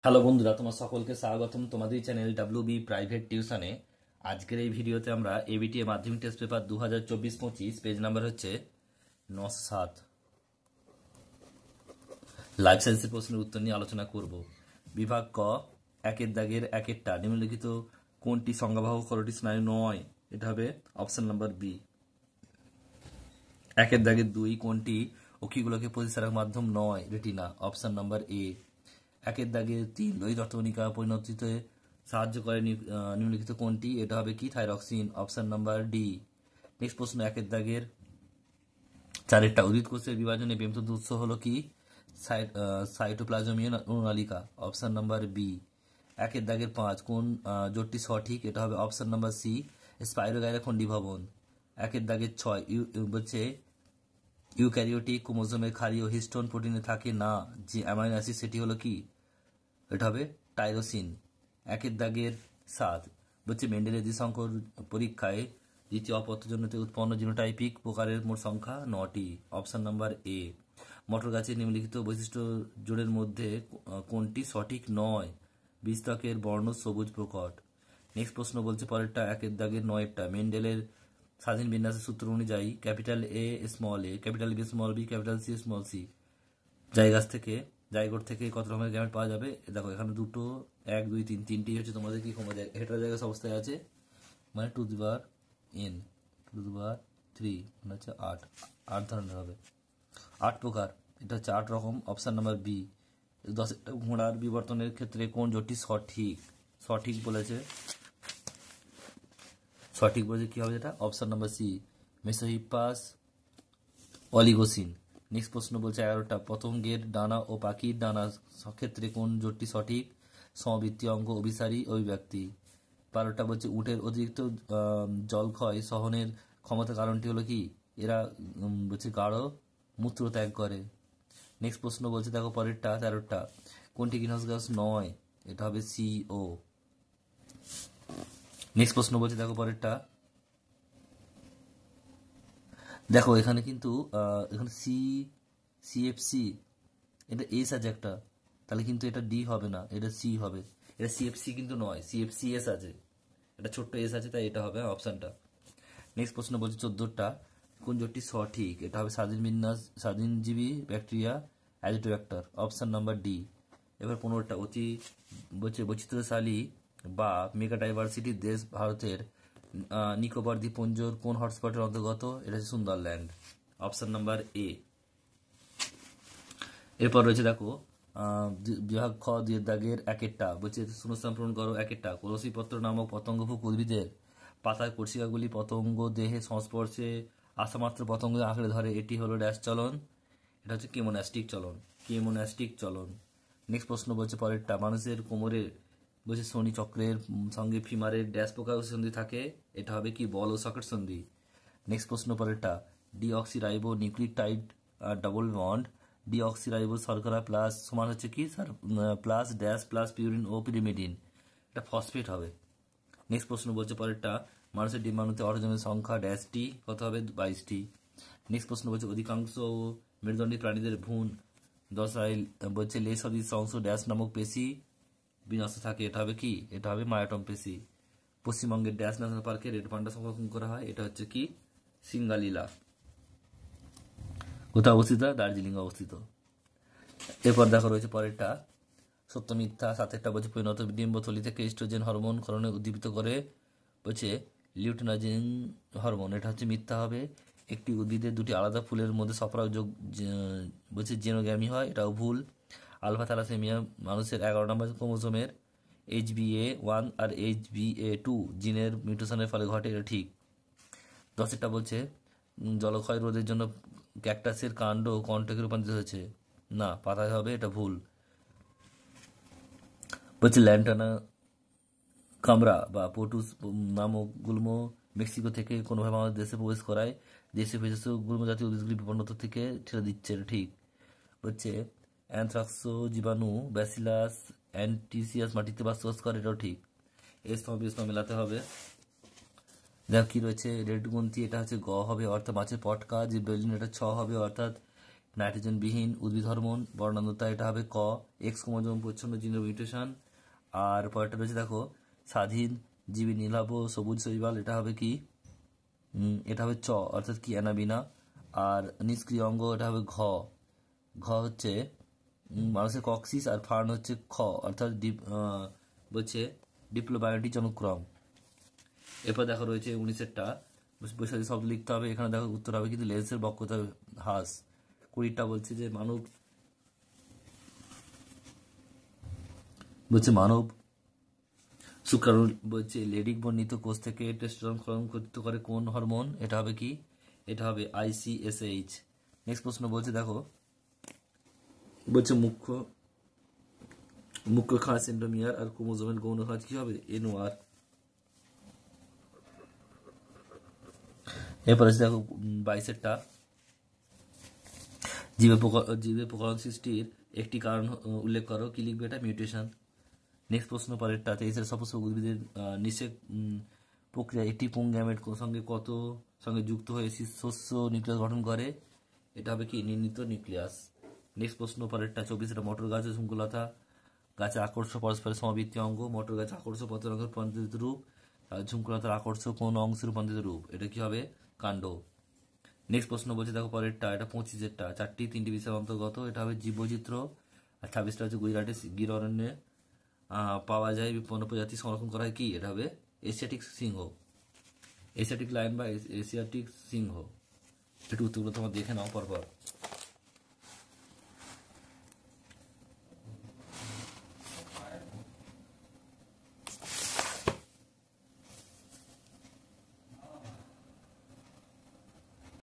Hello বন্ধুরা, তোমার সকলকে স্বাগতম তোমাদের চ্যানেল ডাব্লিউবি প্রাইভেট টিউশনে। আজকের এই ভিডিওতে আমরা এবিটিএ মাধ্যমিক টেস্ট পেপার 2024-25 পেজ নাম্বার হচ্ছে 907 লাইফ সায়েন্সের প্রশ্নের উত্তর নিয়ে আলোচনা করব। বিভাগ ক, একের দাগের একেরটা নিম্নলিখিত কোনটি সংজ্ঞাবাহক করোটি স্নায়ু নয়? এটা হবে অপশন নাম্বার বি। একের দাগের 2 কোনটি অক্ষিগোলকের প্রতিসারক মাধ্যম নয়? Retina, option number A. একের দাগে 3 লোহিত রক্তকণিকা পরিণতিতে সাহায্য করে নিম্নলিখিত কোনটি? এটা হবে কি? Thyroxine, option number D. Next প্রশ্ন, একের দাগের 4 উদ্ভিদ কোষের বিভাজনে বেমতন্তু উৎস হলো কি? সাইটোপ্লাজমীয় অণুনালিকা, অপশন নাম্বার বি। একের দাগের 5 কোন জোটটি সঠিক? এটা হবে অপশন নাম্বার সি, স্পাইরোগাইরা খণ্ডীভবন। একের দাগের 6 বলছে ইউক্যারিওটিক ক্রোমোজোমের ক্ষারীয় হিস্টোন প্রোটিনে থাকে না যে অ্যামাইনো অ্যাসিড, সেটি হলো কি? এটা হবে টাইরোসিন। একের দাগের 7 বলছে মেন্ডেলের দ্বিসংকর পরীক্ষায় দ্বিতীয় অপত্যজনিত উৎপন্ন জিনোটাইপিক প্রকারের মোট সংখ্যা 9টি, অপশন নাম্বার এ। মটর গাছের নিম্নলিখিত বৈশিষ্ট্য জোড়ের মধ্যে কোনটি সঠিক নয়? বীজত্বকের বর্ণ সবুজ প্রকট। নেক্সট প্রশ্ন বলছে পরেরটা, একের দাগের 9টা মেন্ডেলের স্বাধীন বিন্যাসের সূত্র অনুযায়ী capital A small A, capital B small B, capital C small C zygote থেকে কত রকমের গ্যামেট পাওয়া যাবে? দেখো এখানে 2, 1, 2, 3 তিনটি হচ্ছে তোমাদের কি হেটারোজাইগাস অবস্থায় আছে, মানে to the power n, to the power 3 মানে হচ্ছে 8 ধরনের হবে, 8 প্রকার। এটা হচ্ছে 8 রকম, অপশন নাম্বার বি। 10টা ঘোড়ার বিবর্তনের ক্ষেত্রে কোন জোটটি সঠিক? সঠিক বলেছে কি হবে? এটা option number C, Mesohippus Oligocene. Next প্রশ্ন বলছে 11টা পতঙ্গের ডানা ও পাখির ডানা ক্ষেত্রে কোন জোটটি সঠিক? সমবৃত্তীয় অঙ্গ অভিসারী অভিব্যক্তি। 12টা বলছে উটের অতিরিক্ত জলক্ষয় সহনের ক্ষমতার কারণটি হলো কি? এরা বলছে গাঢ় মূত্র ত্যাগ করে। নেক্সট প্রশ্ন বলছে দেখো পরেরটা 13টা কোনটি গ্রিনহাউস গ্যাস নয়? এটা হবে সিও। নেক্সট প্রশ্ন বলছে দেখো পরেরটা, দেখো এখানে কিন্তু এখানে সিএফসি, এটা এস আছে একটা, তাহলে কিন্তু এটা ডি হবে না, এটা সি হবে। এটা সিএফসি কিন্তু নয়, সিএফসি এস আছে, এটা ছোট্ট এস আছে, তাই এটা হবে অপশানটা। নেক্সট প্রশ্ন বলছে 14টা কোন জোটটি সঠিক? এটা হবে স্বাধীনজীবী ব্যাকটেরিয়া অ্যাজিটোব্যাক্টর, অপশান নাম্বার ডি। এবার 15টা বলছে বৈচিত্র্যশালী বা মেগাডাইভার্সিটির দেশ ভারতের নিকোবর দ্বীপপুঞ্জর কোন হটস্পটের অন্তর্গত? এটা হচ্ছে সুন্দরল্যান্ড, অপশান নাম্বার এ। এরপর রয়েছে দেখো বিভাগ খ 2 দাগের একেরটা বলছে শূন্যস্থান পূরণ করো। একেরটা কলসিপত্র নামক পতঙ্গভুক উদ্ভিদের পাতার কোর্সিকাগুলি পতঙ্গ দেহে সংস্পর্শে আসামাত্র পতঙ্গ আঁকড়ে ধরে, এটি হলো ড্যাশ চলন। এটা হচ্ছে কেমোন্যাস্টিক চলন। নেক্সট প্রশ্ন বলছে পরেরটা মানুষের কোমরে বলছে শনি চক্রের সঙ্গে ফিমারের ড্যাশ প্রকার সন্ধি থাকে, এটা হবে কি? বল ও সকেট সন্ধি। নেক্সট প্রশ্ন পরেরটা deoxyribonucleotide double bond deoxyribo শর্করা প্লাস সমান হচ্ছে কি sir? Plus dash plus purine ও পিরিমিডিন, এটা ফসফেট হবে। নেক্সট প্রশ্ন বলছে পরেরটা মানুষের ডিম্বাণুতে অটোজনের সংখ্যা ড্যাশটি, কত হবে? 22টি। নেক্সট প্রশ্ন বলছে অধিকাংশ মেরুদণ্ডী প্রাণীদের ভ্রূণ দশায় বলছে লেস সদৃশ অংশ ড্যাশ নামক পেশি বিন্যস্ত থাকে, এটা হবে কি? এটা হবে মায়োটম পেশি। পশ্চিমবঙ্গের ড্যাশ ন্যাশনাল পার্কে রেড পান্ডা সংরক্ষণ করা হয়, এটা হচ্ছে কি? সিঙ্গালীলা। কোথায় অবস্থিত? দার্জিলিং অবস্থিত। এরপর দেখা রয়েছে পরেরটা সত্য মিথ্যা। 7টা বলছে পরিণত ডিম্বথলি থেকে ইস্ট্রোজেন হরমোন ক্ষরণে উদ্দীপিত করে বলছে লিউটিনাজিন হরমোন, এটা হচ্ছে মিথ্যা হবে। একটি উদ্ভিদের 2টি আলাদা ফুলের মধ্যে সফরাক যোগ বলছে জেনোগ্যামি হয়, এটাও ভুল। আলফা থ্যালাসেমিয়া মানুষের 11 নম্বর ক্রোমোসোমের HbA1 আর HbA2 জিনের মিউটেশনের ফলে ঘটে, এটা ঠিক। 10টা বলছে জলক্ষয় রোধের জন্য ক্যাকটাসের কাণ্ড কণ্টকে রূপান্তরিত হয়েছে, না পাতায় হবে, এটা ভুল। বলছে ল্যান্টানা কামরা বা পটুস নামক গুল্ম মেক্সিকো থেকে কোনোভাবে আমাদের দেশে প্রবেশ করায় দেশে বিশেষ গুল্ম জাতীয় উদ্ভিদগুলি বিপন্নতা থেকে ঠেলে দিচ্ছে, এটা ঠিক। হচ্ছে অ্যানথ্রাক্সো জীবাণু ব্যাসিলাস অ্যান্টিসিয়াস মাটিতে বাস করে, এটাও ঠিক। এর সঙ্গে মেলাতে হবে। দেখো কি রয়েছে রেড গ্রন্থি, এটা হচ্ছে গ হবে অর্থাৎ মাছের পটকা। যে বেলিন, এটা ছ হবে অর্থাৎ নাইট্রোজেনবিহীন উদ্ভিদ হরমোন বর্ণান্ধতা, এটা হবে ক। এক্স ক্রোমোজোম প্রচ্ছন্ন জিনের মিউটেশন। আর পরেরটা রয়েছে দেখো স্বাধীন জীবী নীলাভ সবুজ শৈবাল, এটা হবে কি, এটা হবে চ, অর্থাৎ কি অ্যানাবিনা। আর নিষ্ক্রিয় অঙ্গ, এটা হবে ঘ। ঘ হচ্ছে মানুষের কক্সিস, আর ফার্ন হচ্ছে খ, অর্থাৎ বলছে ডিপ্লোবায়োটিক অনুক্রম। এরপর দেখো রয়েছে 19-এরটা বৈশাখী শব্দ লিখতে হবে। এখানে দেখো উত্তর হবে কিন্তু লেন্সের বক্রতা হ্রাস। 20টা বলছে যে মানব শুক্রাণু বলছে লেডিক বর্ণিত কোষ থেকে টেস্টোস্টেরন ক্ষতিত করে কোন হরমোন, এটা হবে কি, এটা হবে ICSH। নেক্সট প্রশ্ন বলছে দেখো বলছে মুখ্য খাঁজ সেন্ট্রোমিয়ার আর ক্রোমোজোমের গৌণ খাঁজ কি হবে, NOR। এরপর আছে দেখো 22-এরটা জীবের প্রকরণ সৃষ্টির একটি কারণ উল্লেখ করো, কি লিখবে, এটা মিউটেশন। নেক্সট প্রশ্ন পরেরটা 23-এর সপুষ্পক উদ্ভিদের নিষেক প্রক্রিয়া একটি পুংগ্যামেট সঙ্গে যুক্ত হয়ে শস্য নিউক্লিয়াস গঠন করে, এটা হবে কি নির্ণীত নিউক্লিয়াস। নেক্সট প্রশ্ন পরেরটা 24-এর মটর গাছের শৃঙ্খলতা গাছে আকর্ষক পরস্পরের সমাবৃত্তি অঙ্গ, মটর গাছ আকর্ষক পত্রাঙ্গের রূপান্তরিত রূপ, আর ঝুঙ্কুলতার আকর্ষক কোন অংশের রূপান্তরিত রূপ, এটা কি হবে কাণ্ড। নেক্সট প্রশ্ন বলছে দেখো পরেরটা, এটা 25-এরটা 3টি বিষয়ের অন্তর্গত, এটা হবে জীববৈচিত্র্য। আর 26টা হচ্ছে গুজরাটের গির অরণ্যে পাওয়া যায় বিপন্ন প্রজাতি সংরক্ষণ করা হয় কি, এটা হবে এশিয়াটিক সিংহ, এশিয়াটিক লায়ন বা এশিয়াটিক সিংহ। একটু উত্তরগুলো তোমরা দেখে নাও পরপর।